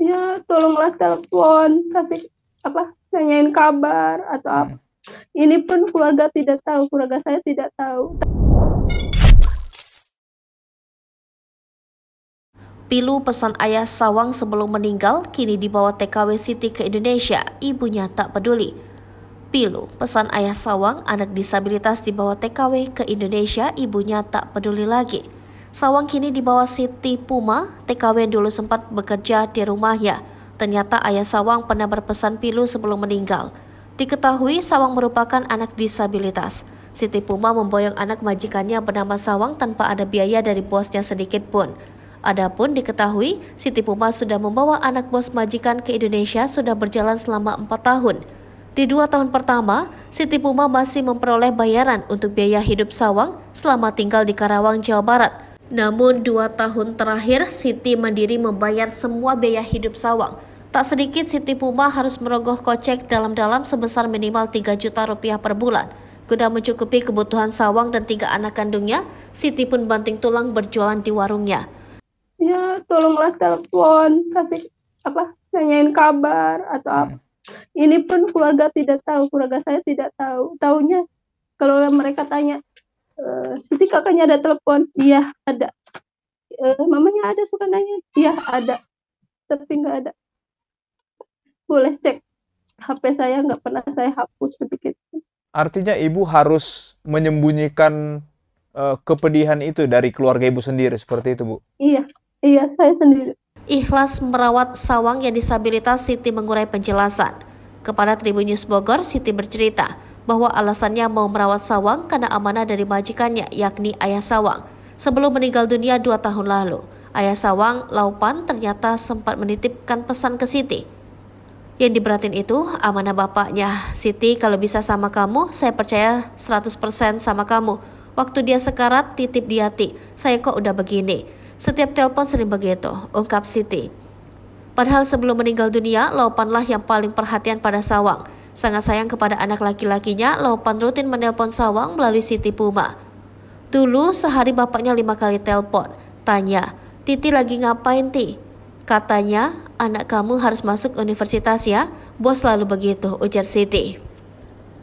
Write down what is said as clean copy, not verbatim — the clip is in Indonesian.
Ya, tolonglah telepon, kasih apa, nanyain kabar atau apa. Ini pun keluarga tidak tahu, keluarga saya tidak tahu. Pilu pesan ayah Sawang sebelum meninggal, kini dibawa TKW Siti ke Indonesia, ibunya tak peduli. Pilu pesan ayah Sawang, anak disabilitas dibawa TKW ke Indonesia, ibunya tak peduli lagi. Sawang kini dibawa Siti Puma, TKW yang dulu sempat bekerja di rumahnya. Ternyata ayah Sawang pernah berpesan Pilu sebelum meninggal. Diketahui Sawang merupakan anak disabilitas. Siti Puma memboyong anak majikannya bernama Sawang tanpa ada biaya dari bosnya sedikit pun. Adapun diketahui, Siti Puma sudah membawa anak bos majikan ke Indonesia sudah berjalan selama 4 tahun. Di 2 tahun pertama, Siti Puma masih memperoleh bayaran untuk biaya hidup Sawang selama tinggal di Karawang, Jawa Barat. Namun 2 tahun terakhir, Siti mandiri membayar semua biaya hidup Sawang. Tak sedikit Siti Puma harus merogoh kocek dalam-dalam sebesar minimal 3 juta rupiah per bulan. Guna mencukupi kebutuhan Sawang dan 3 anak kandungnya, Siti pun banting tulang berjualan di warungnya. Ya, tolonglah telepon, kasih apa, nanyain kabar atau apa. Ini pun keluarga tidak tahu, keluarga saya tidak tahu. Taunya kalau mereka tanya, Siti kakaknya ada telepon? Iya, ada. Mamanya ada, suka nanya? Iya, ada. Tapi nggak ada. Boleh cek HP saya, nggak pernah saya hapus sedikit. Artinya ibu harus menyembunyikan kepedihan itu dari keluarga ibu sendiri, seperti itu, Bu? Iya, saya sendiri. Ikhlas merawat Sawang yang disabilitas, Siti mengurai penjelasan. Kepada Tribun News Bogor, Siti bercerita bahwa alasannya mau merawat Sawang karena amanah dari majikannya, yakni ayah Sawang. Sebelum meninggal dunia 2 tahun lalu, ayah Sawang, Laupan, ternyata sempat menitipkan pesan ke Siti. Yang diberatin itu amanah bapaknya. Siti, kalau bisa sama kamu, saya percaya 100% sama kamu. Waktu dia sekarat, titip di hati, saya kok udah begini. Setiap telepon sering begitu, ungkap Siti. Padahal sebelum meninggal dunia, Laupanlah yang paling perhatian pada Sawang. Sangat sayang kepada anak laki-lakinya, Laupan rutin menelpon Sawang melalui Siti Puma. Dulu sehari bapaknya 5 kali telepon. Tanya, Titi lagi ngapain, Ti? Katanya, anak kamu harus masuk universitas ya. Bos selalu begitu, ujar Siti.